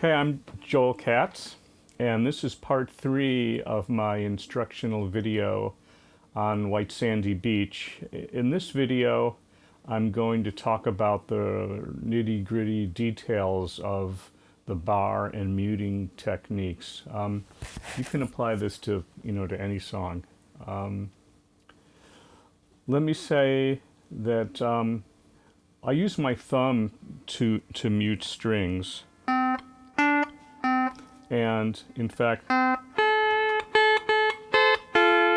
Okay, I'm Joel Katz, and this is part 3 of my instructional video on White Sandy Beach. In this video, I'm going to talk about the nitty-gritty details of the bar and muting techniques. You can apply this to, to any song. Let me say that I use my thumb to mute strings. And in fact,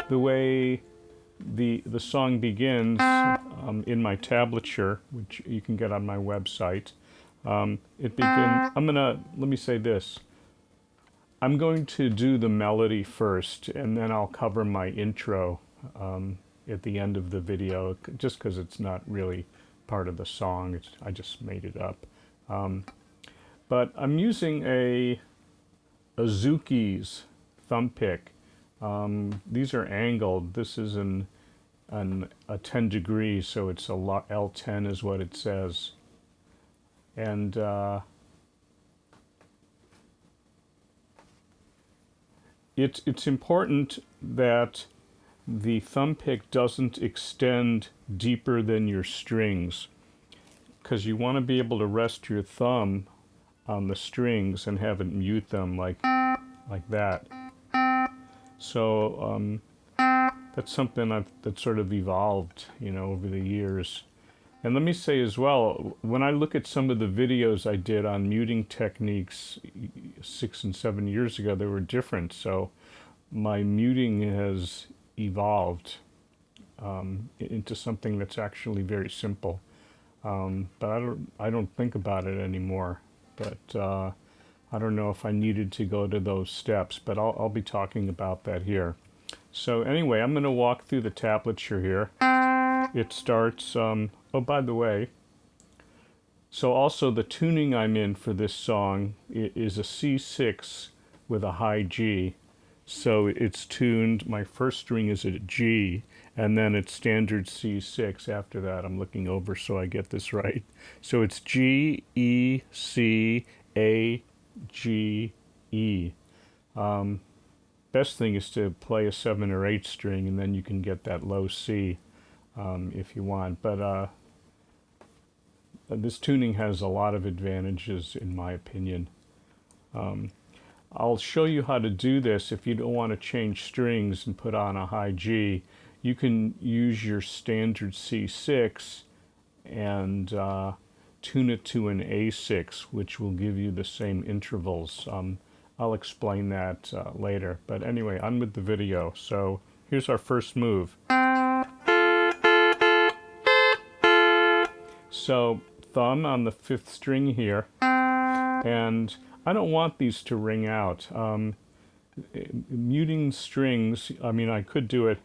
the way the song begins in my tablature, which you can get on my website, it begins. Let me say this. I'm going to do the melody first, and then I'll cover my intro at the end of the video, just because it's not really part of the song. I just made it up. But I'm using a Zuki's thumb pick. These are angled. This is a 10 degrees, so it's L10 is what it says. And it's important that the thumb pick doesn't extend deeper than your strings, because you want to be able to rest your thumb on the strings and have it mute them like that. So that's something that sort of evolved, over the years. And let me say as well, when I look at some of the videos I did on muting techniques 6 and 7 years ago, they were different. So my muting has evolved into something that's actually very simple. But I don't think about it anymore. But I don't know if I needed to go to those steps, but I'll be talking about that here. So anyway, I'm going to walk through the tablature here. It starts, oh, by the way, so also the tuning I'm in for this song is a C6 with a high G. So it's tuned, my first string is a G, and then it's standard C6 after that. I'm looking over so I get this right. So it's G, E, C, A, G, E. Best thing is to play a 7 or 8 string, and then you can get that low C if you want. But this tuning has a lot of advantages, in my opinion. I'll show you how to do this. If you don't want to change strings and put on a high G, you can use your standard C6 and tune it to an A6, which will give you the same intervals. I'll explain that later. But anyway, on with the video. So here's our first move. So thumb on the 5th string here, and I don't want these to ring out. Muting strings, I could do it,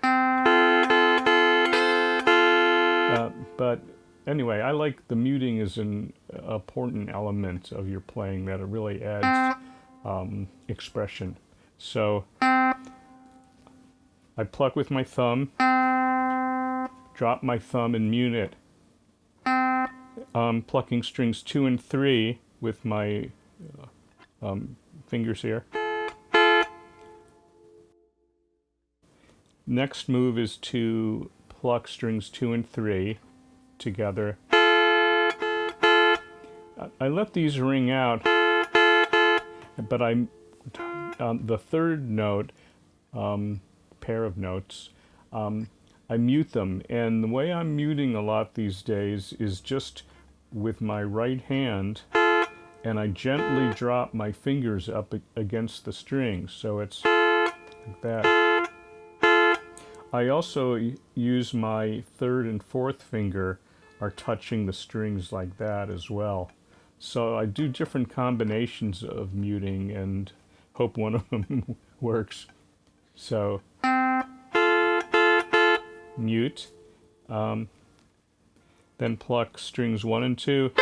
but anyway, I like the muting is an important element of your playing, that it really adds expression. So I pluck with my thumb, drop my thumb and mute it. Plucking strings 2 and 3 with my fingers here. Next move is to pluck strings 2 and 3 together. I let these ring out, but the third note, pair of notes, I mute them. And the way I'm muting a lot these days is just with my right hand, and I gently drop my fingers up against the strings, so it's like that. I also use my 3rd and 4th finger are touching the strings like that as well. So I do different combinations of muting and hope one of them works. So mute, then pluck strings 1 and 2,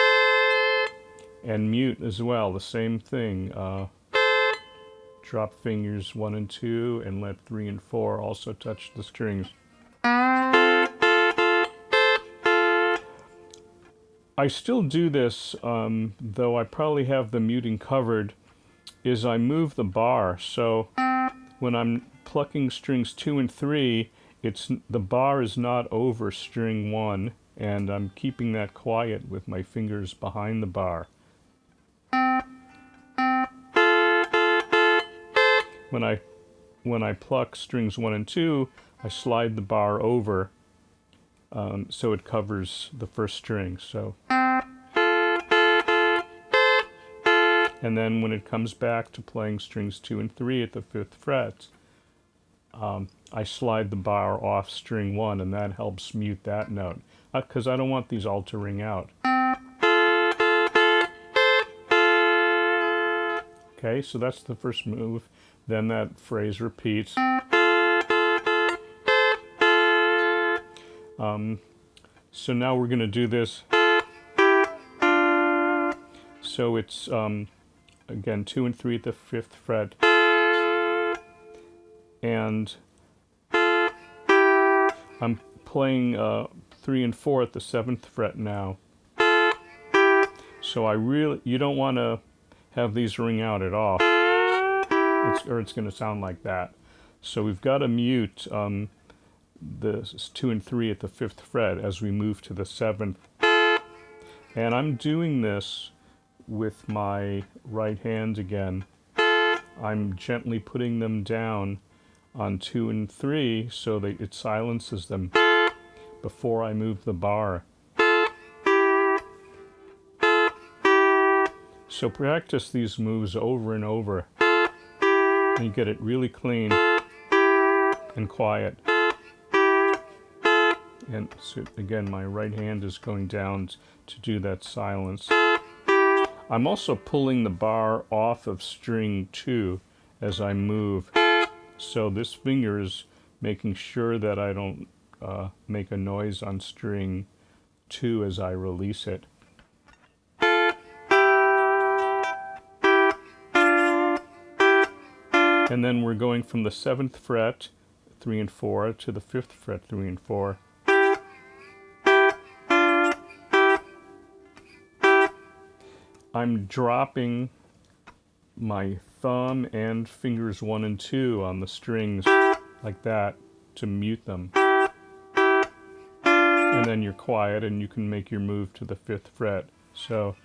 and mute as well, the same thing. Drop fingers 1 and 2 and let 3 and 4 also touch the strings. I still do this, though I probably have the muting covered is I move the bar. So when I'm plucking strings 2 and 3, the bar is not over string 1, and I'm keeping that quiet with my fingers behind the bar. When I pluck strings 1 and 2, I slide the bar over so it covers the first string. So, and then when it comes back to playing strings 2 and 3 at the 5th fret, I slide the bar off string 1, and that helps mute that note, because I don't want these all to ring out. Okay, so that's the first move. Then that phrase repeats. So now we're going to do this. So it's, again, 2 and 3 at the 5th fret. And I'm playing 3 and 4 at the 7th fret now. So you don't want to have these ring out at all, or it's going to sound like that. So we've got to mute the 2 and 3 at the 5th fret as we move to the 7th. And I'm doing this with my right hand again. I'm gently putting them down on 2 and 3 so that it silences them before I move the bar. So practice these moves over and over, and you get it really clean and quiet. And so again, my right hand is going down to do that silence. I'm also pulling the bar off of string 2 as I move. So this finger is making sure that I don't make a noise on string 2 as I release it. And then we're going from the 7th fret, 3 and 4, to the 5th fret, 3 and 4. I'm dropping my thumb and fingers 1 and 2 on the strings like that to mute them. And then you're quiet and you can make your move to the 5th fret. So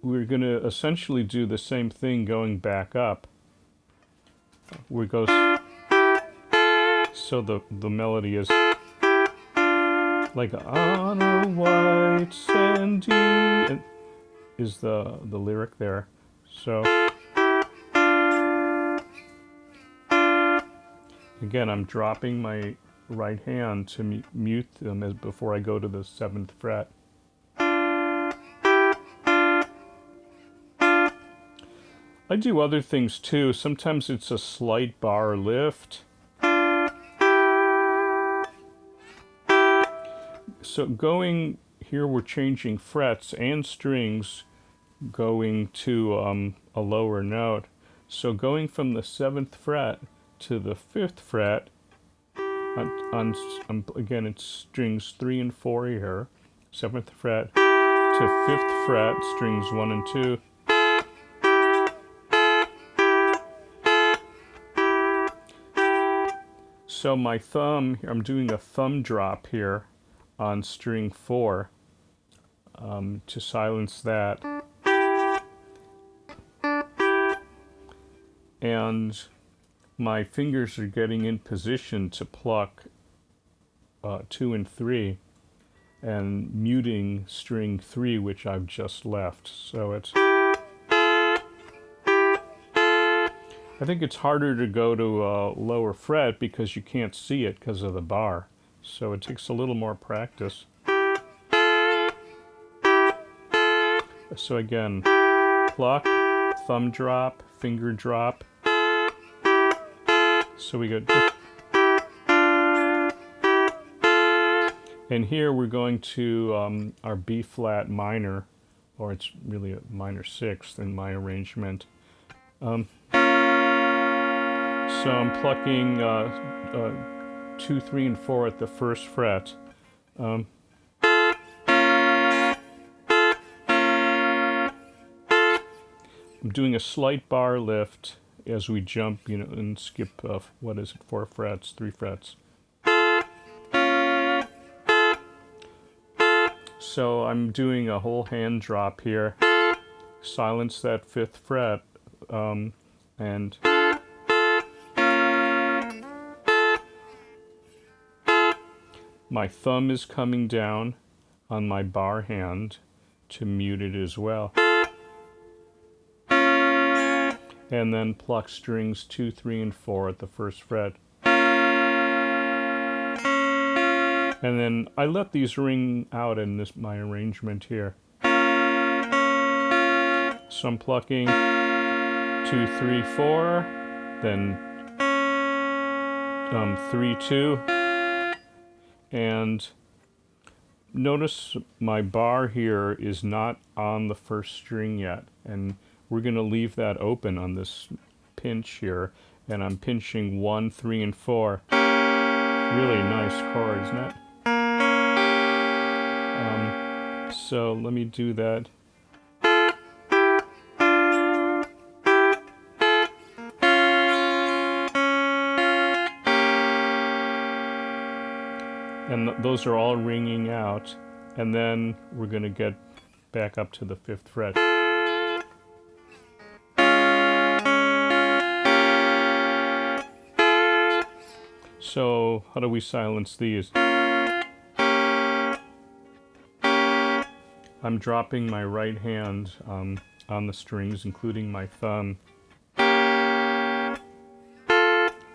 we're going to essentially do the same thing going back up. We go, so the melody is like on a white sandy, is the lyric there. So again, I'm dropping my right hand to mute them before I go to the 7th fret. I do other things too. Sometimes it's a slight bar lift. So going here, we're changing frets and strings going to a lower note. So going from the 7th fret to the 5th fret, again, it's strings 3 and 4 here, 7th fret to 5th fret, strings 1 and 2. So my thumb, I'm doing a thumb drop here on string 4 to silence that. And my fingers are getting in position to pluck 2 and 3 and muting string 3, which I've just left. So it's, I think it's harder to go to a lower fret because you can't see it because of the bar. So it takes a little more practice. So again, pluck, thumb drop, finger drop. So we go, and here we're going to our B flat minor, or it's really a minor 6th in my arrangement. So I'm plucking 2, 3, and 4 at the 1st fret. I'm doing a slight bar lift as we jump, you know, and skip, 4 frets, 3 frets. So I'm doing a whole hand drop here, silence that 5th fret, and my thumb is coming down on my bar hand to mute it as well. And then pluck strings 2, 3, and 4 at the 1st fret. And then I let these ring out in my arrangement here. So I'm plucking 2, 3, 4, then 3, 2, and notice my bar here is not on the 1st string yet, and we're going to leave that open on this pinch here, and I'm pinching 1, 3, and 4. Really nice chord, isn't it? So let me do that. And those are all ringing out, and then we're going to get back up to the 5th fret. So how do we silence these? I'm dropping my right hand on the strings, including my thumb,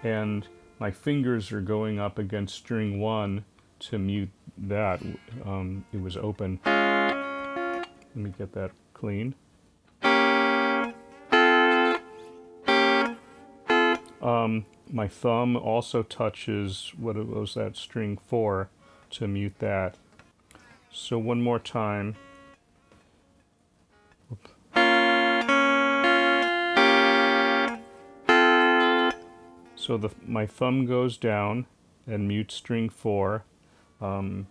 and my fingers are going up against string 1 to mute that. It was open. Let me get that clean. My thumb also touches, what was that, string 4 to mute that. So one more time. So my thumb goes down and mutes string 4. Thumb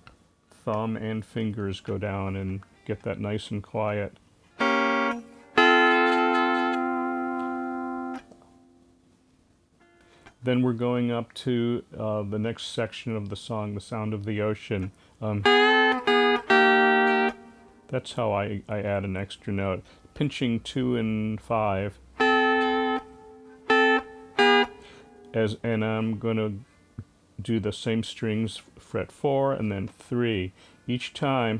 and fingers go down and get that nice and quiet. Then we're going up to the next section of the song, The Sound of the Ocean. That's how I add an extra note. Pinching 2 and 5. And I'm going to do the same strings, fret 4 and then 3. Each time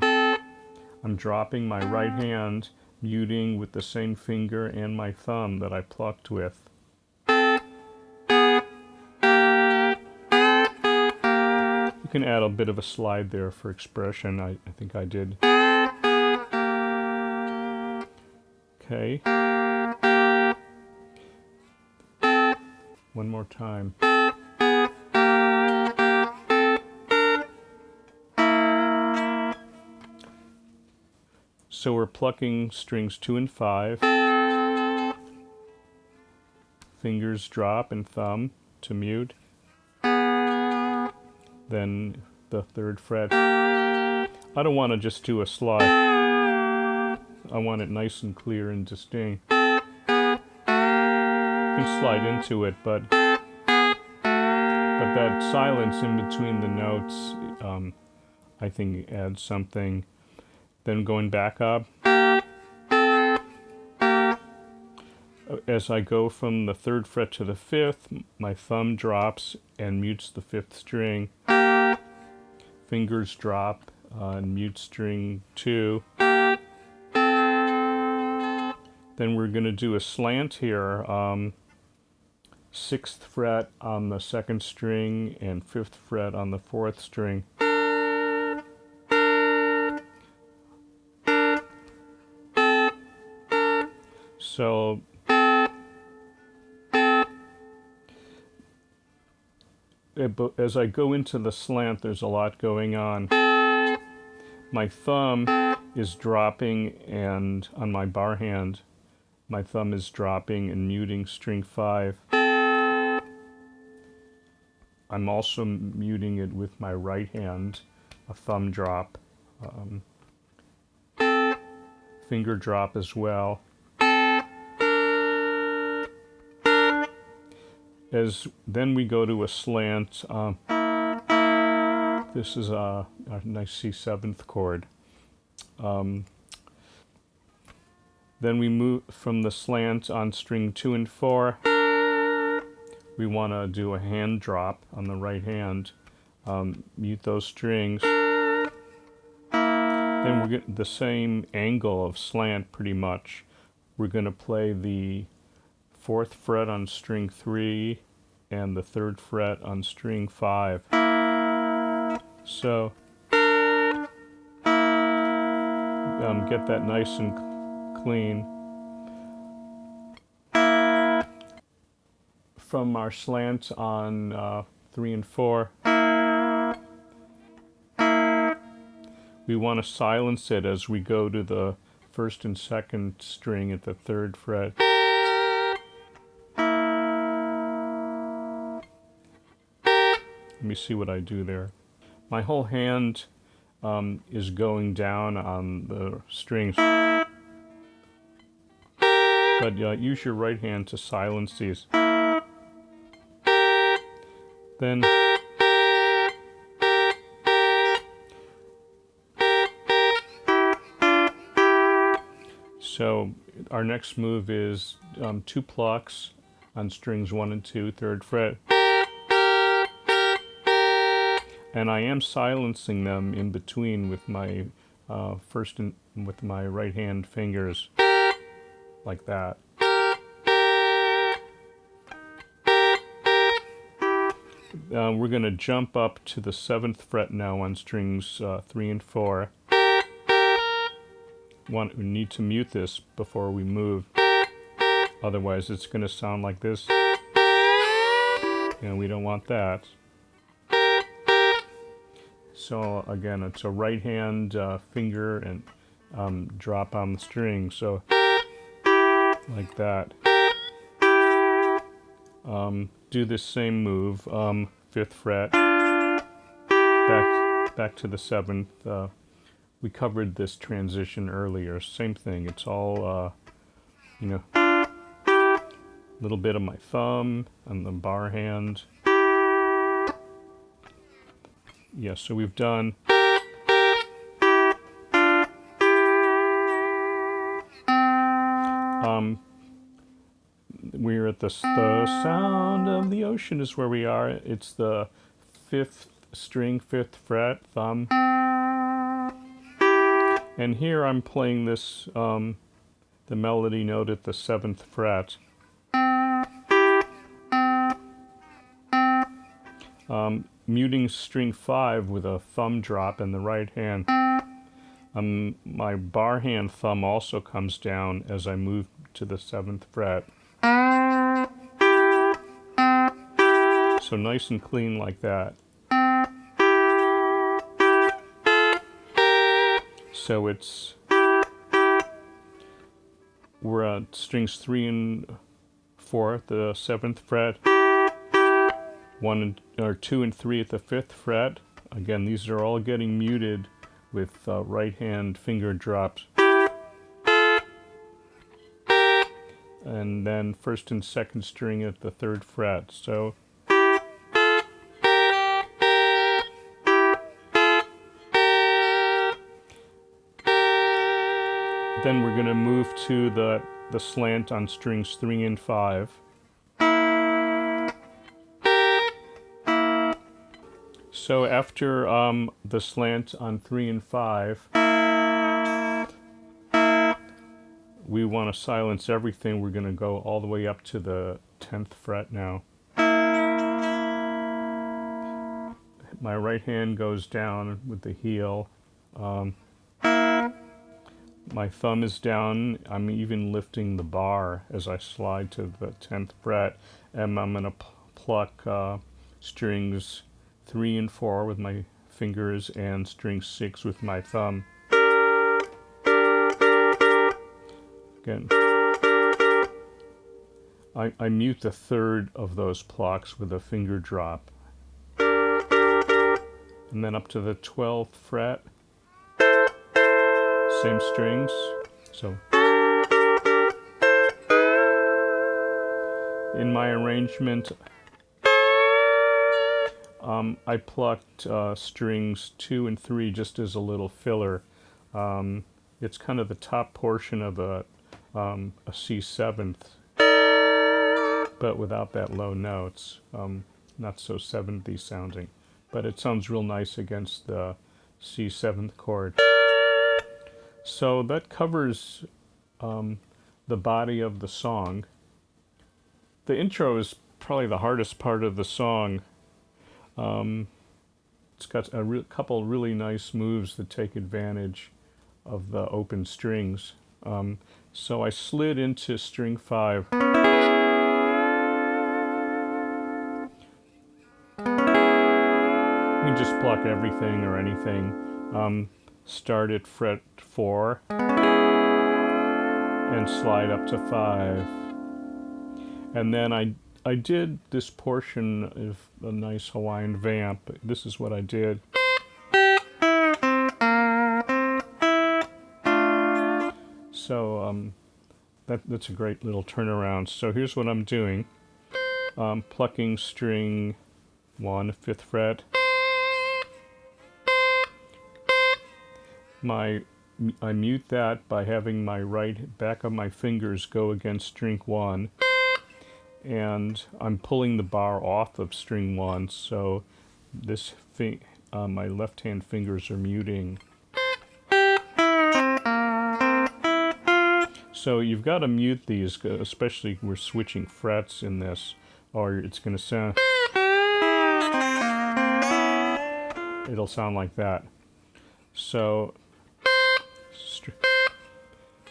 I'm dropping my right hand, muting with the same finger and my thumb that I plucked with. You can add a bit of a slide there for expression. I think I did. Okay. One more time. So we're plucking strings 2 and 5. Fingers drop and thumb to mute. Then the 3rd fret. I don't want to just do a slide. I want it nice and clear and distinct. You can slide into it, but that silence in between the notes, I think adds something. Then going back up. As I go from the 3rd fret to the 5th, my thumb drops and mutes the 5th string. Fingers drop and mute string 2. Then we're going to do a slant here. 6th fret on the 2nd string and 5th fret on the 4th string. So as I go into the slant, there's a lot going on. My thumb is dropping, and on my bar hand, my thumb is dropping and muting string 5. I'm also muting it with my right hand, a thumb drop, finger drop as well. then we go to a slant. This is a nice C7th chord. Then we move from the slant on string 2 and 4. We want to do a hand drop on the right hand. Mute those strings. Then we're getting the same angle of slant pretty much. We're going to play the 4th fret on string 3 and the 3rd fret on string 5. So get that nice and clean. From our slant on 3 and 4, we want to silence it as we go to the 1st and 2nd string at the 3rd fret. Let me see what I do there. My whole hand is going down on the strings. But use your right hand to silence these. Then so our next move is 2 plucks on strings 1 and 2, 3rd fret. And I am silencing them in between with my with my right hand fingers, like that. We're going to jump up to the 7th fret now on strings 3 and 4. We need to mute this before we move. Otherwise, it's going to sound like this. And we don't want that. So again, it's a right hand finger and drop on the string. So like that. Do this same move, 5th fret, back to the 7th. We covered this transition earlier. Same thing. It's all, a little bit of my thumb on the bar hand. Yeah, so we've done we're at the sound of the ocean is where we are. It's the 5th string, 5th fret, thumb. And here I'm playing this, the melody note at the 7th fret. Muting string 5 with a thumb drop in the right hand. My bar hand thumb also comes down as I move to the 7th fret. So nice and clean like that. So we're at strings 3 and 4 at the 7th fret. 2 and 3 at the 5th fret. Again, these are all getting muted with right hand finger drops. And then 1st and 2nd string at the 3rd fret. So then we're going to move to the slant on strings 3 and 5. So after the slant on 3 and 5, we want to silence everything. We're going to go all the way up to the 10th fret now. My right hand goes down with the heel. My thumb is down. I'm even lifting the bar as I slide to the 10th fret. And I'm going to pluck strings 3 and 4 with my fingers and string 6 with my thumb. Again, I mute the 3rd of those plucks with a finger drop. And then up to the 12th fret. Same strings. So in my arrangement, I plucked strings 2 and 3 just as a little filler. It's kind of the top portion of a C7th, but without that low notes. Not so 7th-y sounding, but it sounds real nice against the C7th chord. So that covers the body of the song. The intro is probably the hardest part of the song. It's got a couple really nice moves that take advantage of the open strings. So I slid into string 5. You can just pluck everything or anything. Start at fret 4 and slide up to 5. And then I did this portion of a nice Hawaiian vamp. This is what I did. So that's a great little turnaround. So here's what I'm doing. Plucking string 1, 5th fret. I mute that by having my right back of my fingers go against string 1. And I'm pulling the bar off of string 1, so this my left hand fingers are muting. So you've got to mute these, especially we're switching frets in this, or it's going to sound, it'll sound like that. So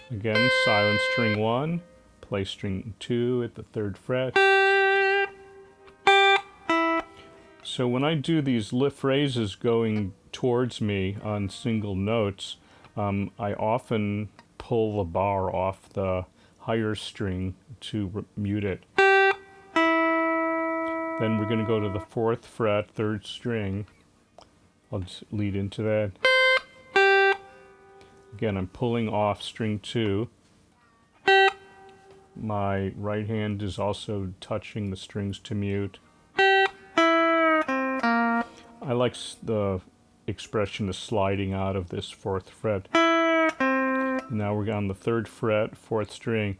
again, silent string 1, play string 2 at the 3rd fret. So when I do these phrases going towards me on single notes, I often pull the bar off the higher string to mute it. Then we're going to go to the 4th fret, 3rd string. I'll just lead into that. Again, I'm pulling off string 2. My right hand is also touching the strings to mute. I like the expression of sliding out of this 4th fret. Now we're on the 3rd fret, 4th string.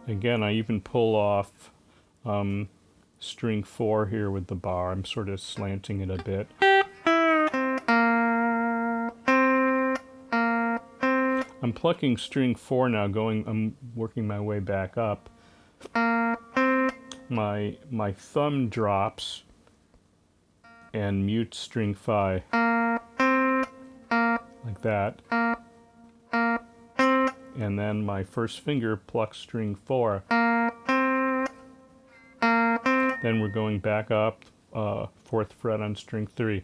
Again, I even pull off string 4 here with the bar. I'm sort of slanting it a bit. I'm plucking string 4 now, I'm working my way back up. My thumb drops and mute string 5, like that. And then my first finger plucks string 4. Then we're going back up, 4th fret on string 3.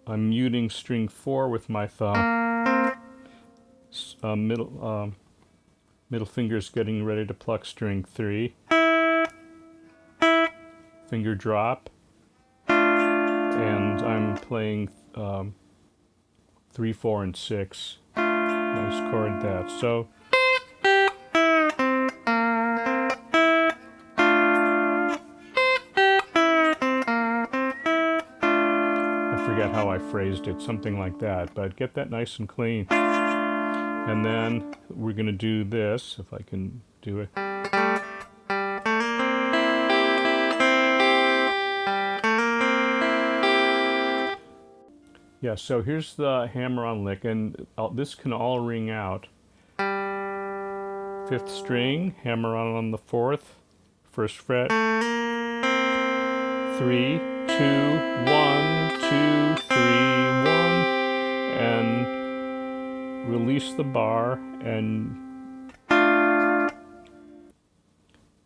I'm muting string 4 with my thumb. Middle finger's getting ready to pluck string 3. Finger drop. And I'm playing 3, 4, and 6. Nice chord that. So I forget how I phrased it, something like that, but get that nice and clean. And then we're going to do this, if I can do it. Yeah, so here's the hammer-on lick, and this can all ring out. 5th string, hammer-on the 4th, 1st fret. 3, 2, 1, 2, 3, 1, and release the bar, and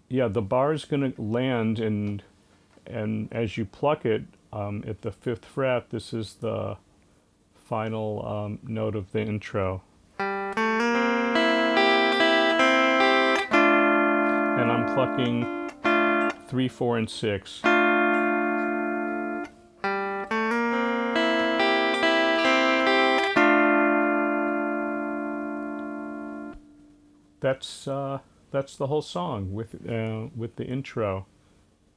yeah, the bar is going to land, and as you pluck it at the 5th fret, this is the final note of the intro. And I'm plucking 3, 4, and 6. that's the whole song with the intro.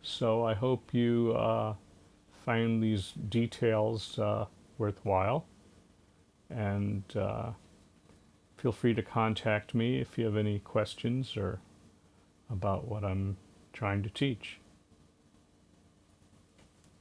So I hope you find these details worthwhile, and feel free to contact me if you have any questions or about what I'm trying to teach.